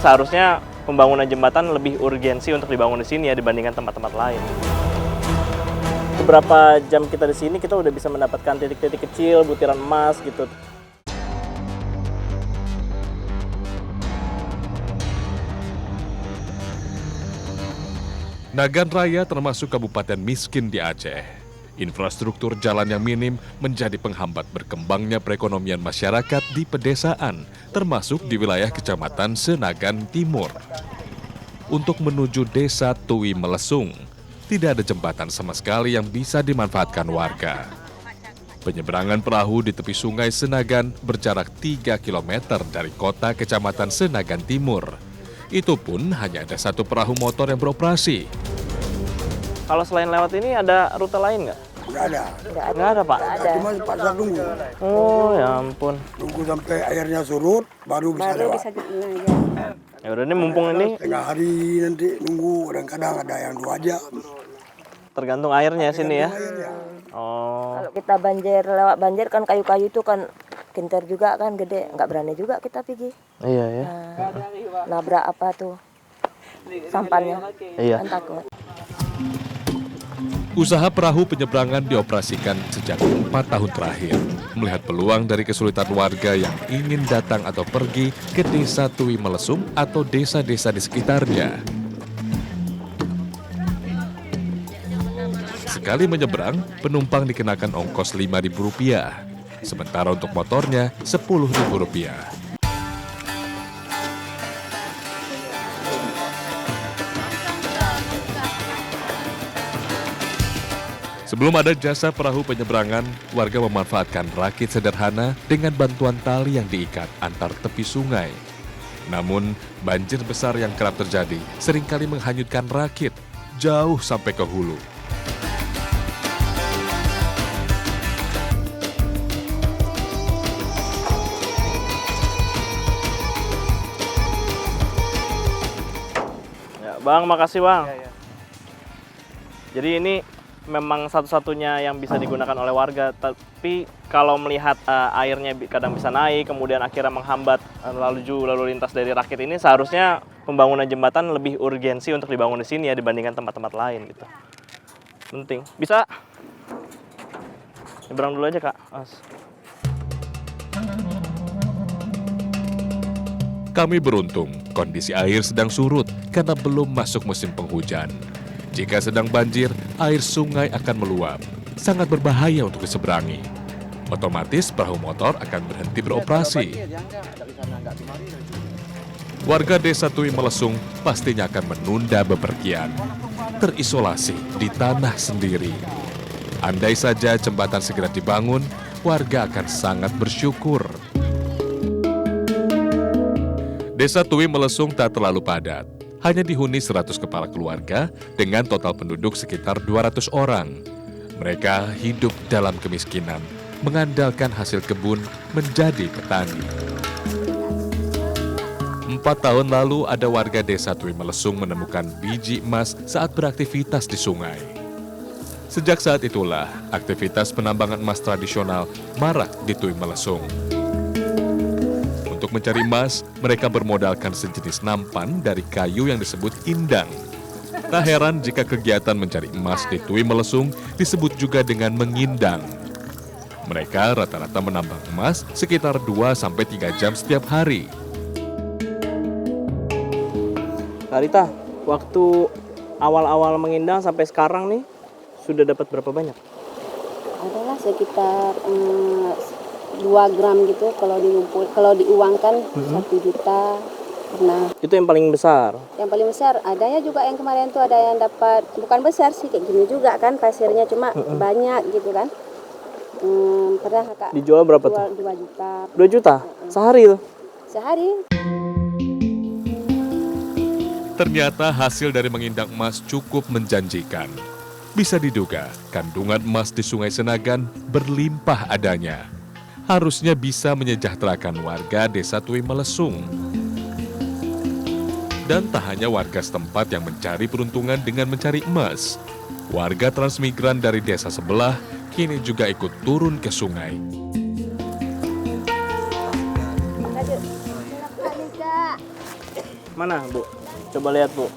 seharusnya pembangunan jembatan lebih urgensi untuk dibangun di sini ya dibandingkan tempat-tempat lain. Beberapa jam kita di sini kita udah bisa mendapatkan titik-titik kecil, butiran emas gitu. Nagan Raya termasuk kabupaten miskin di Aceh. Infrastruktur jalan yang minim menjadi penghambat berkembangnya perekonomian masyarakat di pedesaan, termasuk di wilayah Kecamatan Senagan Timur. Untuk menuju Desa Tui Melesung, tidak ada jembatan sama sekali yang bisa dimanfaatkan warga. Penyeberangan perahu di tepi sungai Senagan berjarak 3 km dari kota Kecamatan Senagan Timur. Itu pun hanya ada satu perahu motor yang beroperasi. Kalau selain lewat ini ada rute lain nggak? Nggak ada. Nggak ada, Pak? Cuma pasar tunggu. Oh, ya ampun. Tunggu sampai airnya surut, baru bisa lewat. Ya udah, ini mumpung ini Tengah hari nanti nunggu, kadang-kadang ada yang 2 jam. tergantung airnya sini ya. Airnya. Oh, Kalau kita lewat banjir kan kayu-kayu itu kan kinter juga kan gede, nggak berani juga kita pergi. iya ya. Nabrak apa tuh sampannya, Iya. kan takut. Usaha perahu penyeberangan dioperasikan sejak 4 tahun terakhir. Melihat peluang dari kesulitan warga yang ingin datang atau pergi ke Desa Tui Melesung atau desa-desa di sekitarnya. Sekali menyeberang, penumpang dikenakan ongkos Rp5.000. Sementara untuk motornya Rp10.000. Sebelum ada jasa perahu penyeberangan, warga memanfaatkan rakit sederhana dengan bantuan tali yang diikat antar tepi sungai. Namun, banjir besar yang kerap terjadi seringkali menghanyutkan rakit jauh sampai ke hulu. Ya, Bang, makasih Bang. Jadi ini memang satu-satunya yang bisa digunakan oleh warga. Tapi kalau melihat airnya kadang bisa naik, kemudian akhirnya menghambat lalu lintas dari rakit ini, seharusnya pembangunan jembatan lebih urgensi untuk dibangun di sini ya dibandingkan tempat-tempat lain gitu. Penting. Bisa nyebrang dulu aja Kak. Mas. Kami beruntung, kondisi air sedang surut karena belum masuk musim penghujan. Jika sedang banjir, air sungai akan meluap. Sangat berbahaya untuk diseberangi. Otomatis perahu motor akan berhenti beroperasi. Warga Desa Tui Melesung pastinya akan menunda bepergian. Terisolasi di tanah sendiri. Andai saja jembatan segera dibangun, warga akan sangat bersyukur. Desa Tui Melesung tak terlalu padat. Hanya dihuni 100 kepala keluarga dengan total penduduk sekitar 200 orang. Mereka hidup dalam kemiskinan, mengandalkan hasil kebun menjadi petani. 4 tahun lalu ada warga Desa Tui Melesung menemukan biji emas saat beraktivitas di sungai. Sejak saat itulah, aktivitas penambangan emas tradisional marak di Tui Melesung. Untuk mencari emas, mereka bermodalkan sejenis nampan dari kayu yang disebut indang. Tak heran jika kegiatan mencari emas di Tui Melesung disebut juga dengan mengindang. Mereka rata-rata menambang emas sekitar 2-3 jam setiap hari. Kak Rita, waktu awal-awal mengindang sampai sekarang nih, sudah dapat berapa banyak? Adalah sekitar 2 gram gitu kalau diuangkan 1 juta pernah. Itu yang paling besar. Yang paling besar adanya juga yang kemarin tuh ada yang dapat bukan besar sih kayak gini juga kan pasirnya cuma banyak gitu kan. Pernah Kak. Dijual berapa tuh? 2 juta. 2 juta? Sehari tuh? Sehari. Ternyata hasil dari mengindang emas cukup menjanjikan. Bisa diduga, kandungan emas di Sungai Senagan berlimpah adanya. Harusnya bisa menyejahterakan warga Desa Tui Melesung. Dan tak hanya warga setempat yang mencari peruntungan dengan mencari emas. Warga transmigran dari desa sebelah kini juga ikut turun ke sungai. Mana, Bu? Coba lihat, Bu.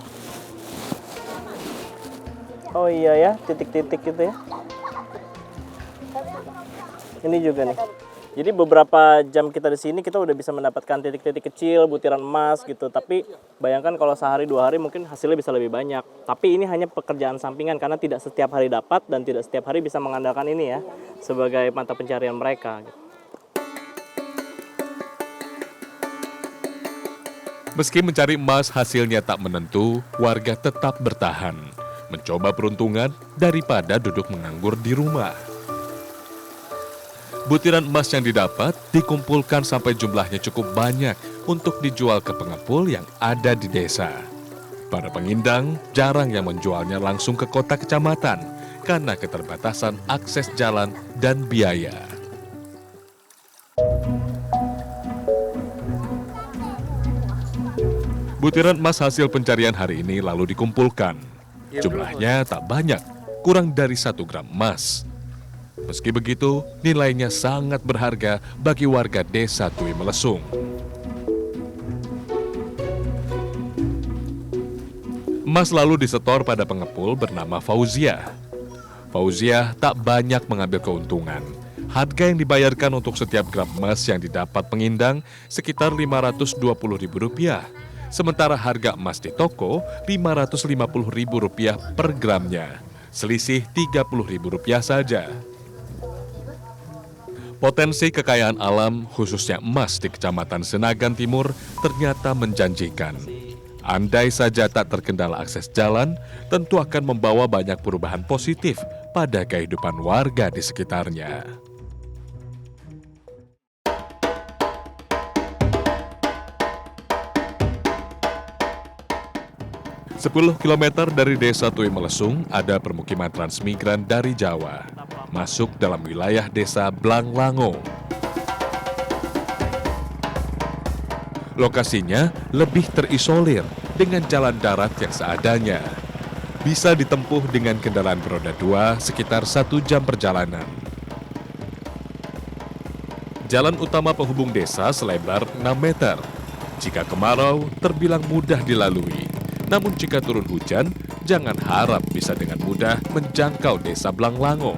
Oh iya ya, titik-titik gitu ya. Ini juga nih. Jadi beberapa jam kita di sini kita udah bisa mendapatkan titik-titik kecil, butiran emas gitu. Tapi bayangkan kalau sehari 2 hari mungkin hasilnya bisa lebih banyak. Tapi ini hanya pekerjaan sampingan karena tidak setiap hari dapat dan tidak setiap hari bisa mengandalkan ini ya sebagai mata pencarian mereka. Meski mencari emas hasilnya tak menentu, warga tetap bertahan, mencoba peruntungan daripada duduk menganggur di rumah. Butiran emas yang didapat dikumpulkan sampai jumlahnya cukup banyak untuk dijual ke pengepul yang ada di desa. Para pengindang jarang yang menjualnya langsung ke kota kecamatan karena keterbatasan akses jalan dan biaya. Butiran emas hasil pencarian hari ini lalu dikumpulkan. Jumlahnya tak banyak, kurang dari 1 gram emas. Meski begitu, nilainya sangat berharga bagi warga desa Tui Melesung. Emas lalu disetor pada pengepul bernama Fauziah. Fauziah tak banyak mengambil keuntungan. Harga yang dibayarkan untuk setiap gram emas yang didapat pengindang sekitar Rp520.000. Sementara harga emas di toko Rp550.000 per gramnya. Selisih Rp30.000 saja. Potensi kekayaan alam, khususnya emas di Kecamatan Senagan Timur, ternyata menjanjikan. Andai saja tak terkendala akses jalan, tentu akan membawa banyak perubahan positif pada kehidupan warga di sekitarnya. 10 km dari desa Tui Melesung ada permukiman transmigran dari Jawa, masuk dalam wilayah desa Blanglango. Lokasinya lebih terisolir dengan jalan darat yang seadanya. Bisa ditempuh dengan kendaraan beroda 2 sekitar 1 jam perjalanan. Jalan utama penghubung desa selebar 6 meter. Jika kemarau, terbilang mudah dilalui. Namun jika turun hujan, jangan harap bisa dengan mudah menjangkau desa Blanglango.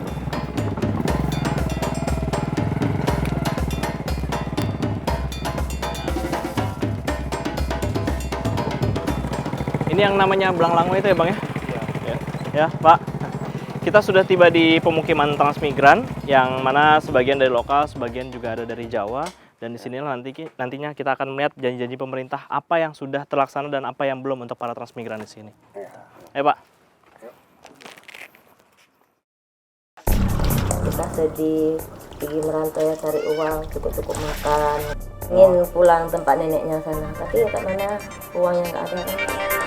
Ini yang namanya Blanglango itu ya Bang ya? Ya Pak, kita sudah tiba di pemukiman transmigran yang mana sebagian dari lokal, sebagian juga ada dari Jawa. Dan di sini nantinya kita akan melihat janji-janji pemerintah apa yang sudah terlaksana dan apa yang belum untuk para transmigran di sini. Ayo Pak. Kita sedih, pergi merantau ya cari uang, cukup-cukup makan. Ingin pulang tempat neneknya sana, tapi ya tak mana uangnya nggak ada kan.